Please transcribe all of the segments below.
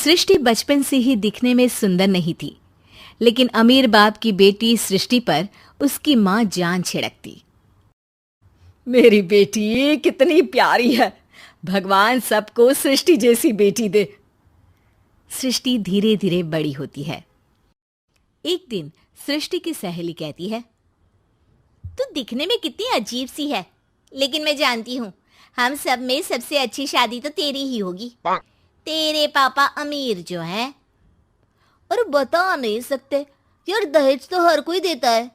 सृष्टि बचपन से ही दिखने में सुंदर नहीं थी, लेकिन अमीर बाप की बेटी सृष्टि पर उसकी माँ जान छिड़कती। मेरी बेटी कितनी प्यारी है, भगवान सबको सृष्टि जैसी बेटी दे। सृष्टि धीरे धीरे बड़ी होती है। एक दिन सृष्टि की सहेली कहती है, तू दिखने में कितनी अजीब सी है, लेकिन मैं जानती हूँ हम सब में सबसे अच्छी शादी तो तेरी ही होगी। तेरे पापा अमीर जो हैं। और बता नहीं सकते यार, दहेज तो हर कोई देता है,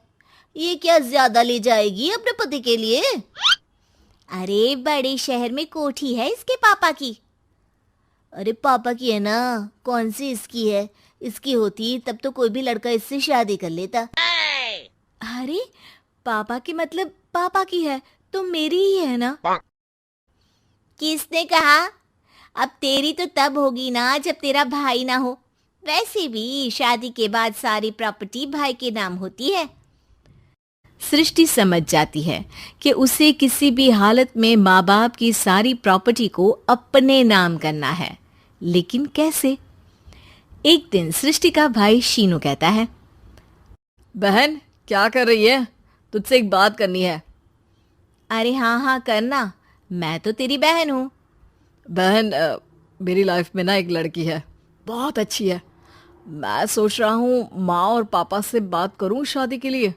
ये क्या ज्यादा ले जाएगी अपने पति के लिए? अरे बड़े शहर में कोठी है इसके पापा की। अरे पापा की है ना, कौन सी इसकी है? इसकी होती तब तो कोई भी लड़का इससे शादी कर लेता। अरे पापा की मतलब पापा की है तो मेरी ही है ना? किसने कहा? अब तेरी तो तब होगी ना जब तेरा भाई ना हो। वैसे भी शादी के बाद सारी प्रॉपर्टी भाई के नाम होती है। सृष्टि समझ जाती है कि उसे किसी भी हालत में माँ बाप की सारी प्रॉपर्टी को अपने नाम करना है, लेकिन कैसे? एक दिन सृष्टि का भाई शीनू कहता है, बहन क्या कर रही है? तुझसे एक बात करनी है। अरे हाँ हाँ करना, मैं तो तेरी बहन हूँ। बहन मेरी लाइफ में ना एक लड़की है, बहुत अच्छी है। मैं सोच रहा हूँ माँ और पापा से बात करूँ शादी के लिए।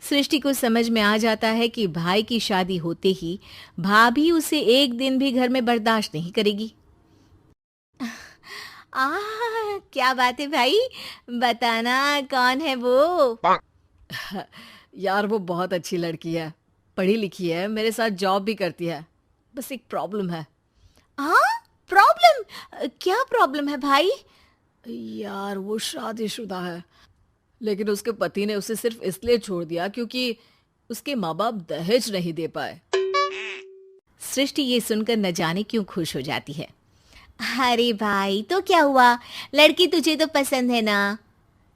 सृष्टि को समझ में आ जाता है कि भाई की शादी होते ही भाभी उसे एक दिन भी घर में बर्दाश्त नहीं करेगी। क्या बात है भाई, बताना कौन है वो? यार वो बहुत अच्छी लड़की है, पढ़ी लिखी है, मेरे साथ जॉब भी करती है। बस एक प्रॉब्लम है। प्रॉब्लम? क्या प्रॉब्लम है भाई? यार वो शादीशुदा है, लेकिन उसके पति ने उसे सिर्फ इसलिए छोड़ दिया क्योंकि उसके माँ बाप दहेज नहीं दे पाए। सृष्टि ये सुनकर न जाने क्यों खुश हो जाती है। अरे भाई तो क्या हुआ, लड़की तुझे तो पसंद है ना?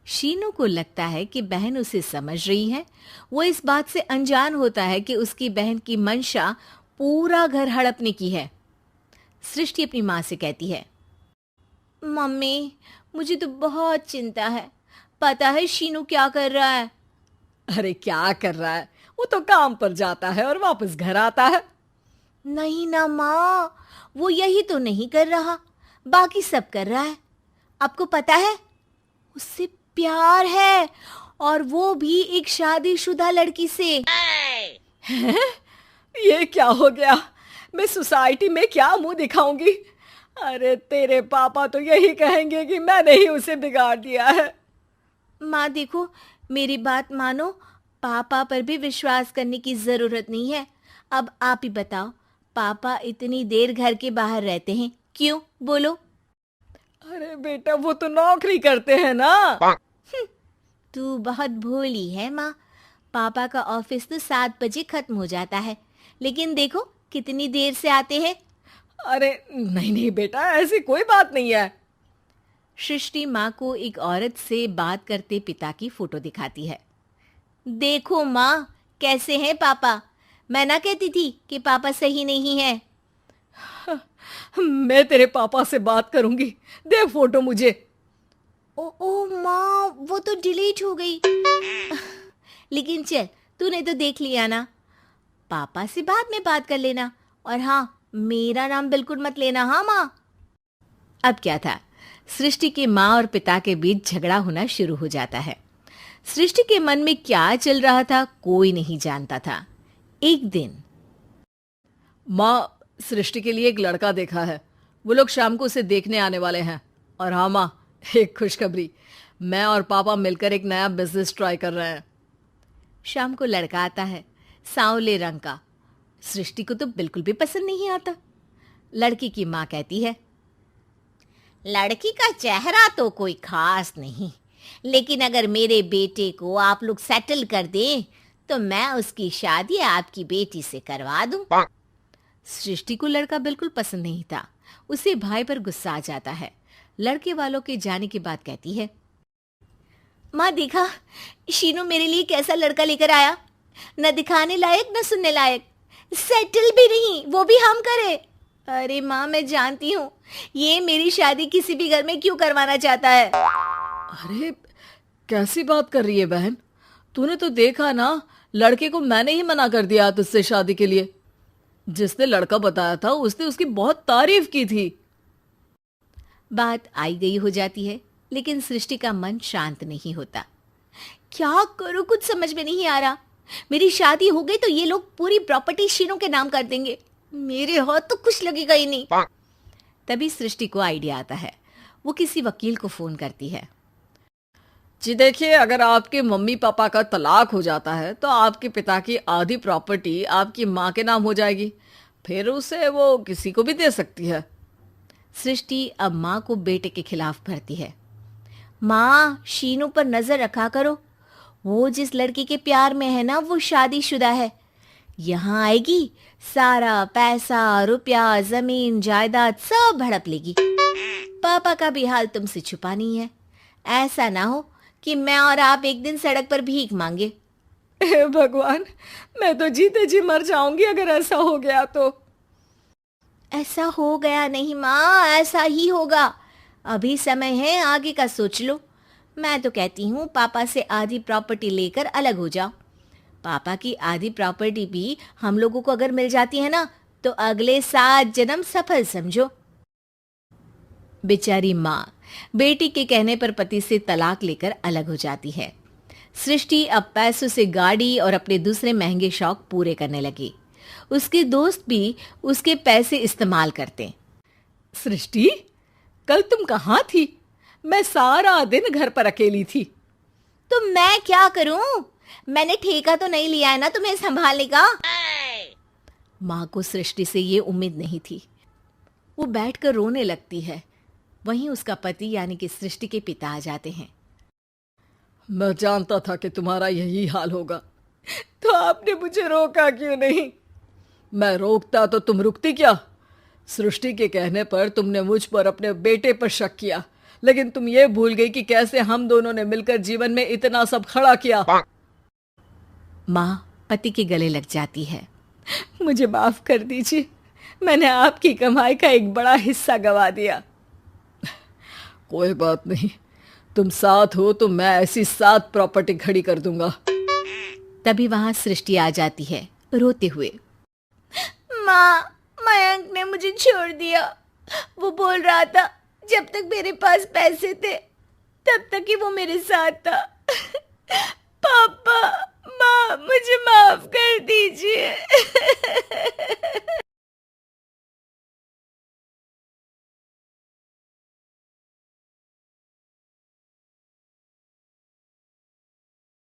शीनू को लगता है कि बहन उसे समझ रही है। वो इस बात से अनजान होता है कि उसकी बहन की मंशा पूरा घर हड़पने की है। सृष्टि अपनी माँ से कहती है, मम्मी मुझे तो बहुत चिंता है, पता है शीनू क्या कर रहा है? अरे क्या कर रहा है, वो तो काम पर जाता है और वापस घर आता है। नहीं ना माँ, वो यही तो नहीं कर रहा, बाकी सब कर रहा है। आपको पता है उससे प्यार है, और वो भी एक शादीशुदा लड़की से। ये क्या हो गया? मैं सोसाइटी में क्या मुंह दिखाऊंगी? अरे तेरे पापा तो यही कहेंगे कि मैंने ही उसे बिगाड़ दिया है। माँ देखो, मेरी बात मानो, पापा पर भी विश्वास करने की जरूरत नहीं है। अब आप ही बताओ, पापा इतनी देर घर के बाहर रहते हैं क्यों? बोलो। अरे बेटा वो तो नौकरी करते हैं ना। तू बहुत भोली है माँ। पापा का ऑफिस तो 7 बजे खत्म हो जाता है, लेकिन देखो कितनी देर से आते हैं। अरे नहीं नहीं बेटा, ऐसी कोई बात नहीं है। सृष्टि माँ को एक औरत से बात करते पिता की फोटो दिखाती है। देखो माँ कैसे हैं पापा, मैं ना कहती थी कि पापा सही नहीं है। मैं तेरे पापा से बात करूंगी, दे फोटो मुझे। ओ माँ, वो तो डिलीट हो गई। लेकिन चल, तूने तो देख लिया ना, पापा से बाद में बात कर लेना। और हाँ, मेरा नाम बिल्कुल मत लेना। हाँ माँ। अब क्या था, सृष्टि के माँ और पिता के बीच झगड़ा होना शुरू हो जाता है। सृष्टि के मन में क्या चल रहा था कोई नहीं जानता था। एक दिन, माँ सृष्टि के लिए एक लड़का देखा है, वो लोग शाम को उसे देखने आने वाले हैं। और हाँ माँ, एक खुशखबरी, मैं और पापा मिलकर एक नया बिजनेस ट्राई कर रहे हैं। शाम को लड़का आता है, सांवले रंग का। सृष्टि को तो बिल्कुल भी पसंद नहीं आता। लड़की की माँ कहती है, लड़की का चेहरा तो कोई खास नहीं, लेकिन अगर मेरे बेटे को आप लोग सेटल कर दें तो मैं उसकी शादी आपकी बेटी से करवा दूं। सृष्टि को लड़का बिल्कुल पसंद नहीं था। उसे भाई पर गुस्सा आ जाता है। लड़के वालों के जाने के बाद कहती है, माँ देखा शीनू मेरे लिए कैसा लड़का लेकर आया, न दिखाने लायक न सुनने लायक, सेटल भी नहीं, वो भी हम करे। अरे माँ, मैं जानती हूँ ये मेरी शादी किसी भी घर में क्यों करवाना चाहता है। अरे कैसी बात कर रही है बहन, तूने तो देखा ना, लड़के को मैंने ही मना कर दिया तुझसे शादी के लिए। जिसने लड़का बताया था उसने उसकी बहुत तारीफ की थी। बात आई गई हो जाती है, लेकिन सृष्टि का मन शांत नहीं होता। क्या करूं, कुछ समझ में नहीं आ रहा। मेरी शादी हो गई तो ये लोग पूरी प्रॉपर्टी शीनू के नाम कर देंगे, मेरे हाथ तो कुछ लगेगा ही नहीं। तभी सृष्टि को आइडिया आता है। वो किसी वकील को फोन करती है। जी देखिए, अगर आपके मम्मी पापा का तलाक हो जाता है तो आपके पिता की आधी प्रॉपर्टी आपकी माँ के नाम हो जाएगी, फिर उसे वो किसी को भी दे सकती है। सृष्टि अब माँ को बेटे के खिलाफ भरती है। माँ, शीनू पर नजर रखा करो, वो जिस लड़की के प्यार में है ना वो शादीशुदा है। यहाँ आएगी, सारा पैसा रुपया जमीन जायदाद सब हड़प लेगी। पापा का भी हाल तुमसे छुपा नहीं है। ऐसा ना हो कि मैं और आप एक दिन सड़क पर भीख मांगे। हे भगवान, मैं तो जीते जी मर जाऊंगी अगर ऐसा हो गया तो। ऐसा हो गया नहीं माँ, ऐसा ही होगा। अभी समय है, आगे का सोच लो। मैं तो कहती हूँ पापा से आधी प्रॉपर्टी लेकर अलग हो जाओ। पापा की आधी प्रॉपर्टी भी हम लोगों को अगर मिल जाती है ना तो अगले 7 जन्म सफल समझो। बेचारी माँ बेटी के कहने पर पति से तलाक लेकर अलग हो जाती है। सृष्टि अब पैसों से गाड़ी और अपने दूसरे महंगे शौक पूरे करने लगी। उसके दोस्त भी उसके पैसे इस्तेमाल करते। सृष्टि, कल तुम कहाँ थी? मैं सारा दिन घर पर अकेली थी। तो मैं क्या करूं? मैंने ठेका तो नहीं लिया है ना तुम्हें संभालने का। माँ को सृष्टि से ये उम्मीद नहीं थी। वो बैठकर रोने लगती है। वहीं उसका पति यानी कि सृष्टि के पिता आ जाते हैं। मैं जानता था कि तुम्हारा यही हाल होगा, तो आपने मुझे रोका क्यों नहीं? मैं रोकता तो तुम रुकती क्या? सृष्टि के कहने पर तुमने मुझ पर अपने बेटे पर शक किया, लेकिन तुम ये भूल गई कि कैसे हम दोनों ने मिलकर जीवन में इतना सब खड़ा किया। माँ पति के गले लग जाती है। मुझे माफ कर दीजिए, मैंने आपकी कमाई का एक बड़ा हिस्सा गवा दिया। कोई बात नहीं, तुम साथ हो तो मैं ऐसी 7 प्रॉपर्टी खड़ी कर दूंगा। तभी वहां सृष्टि आ जाती है रोते हुए। माँ, मयंक ने मुझे छोड़ दिया। वो बोल रहा था जब तक मेरे पास पैसे थे तब तक ही वो मेरे साथ था। पापा, माँ, मुझे माफ कर दीजिए।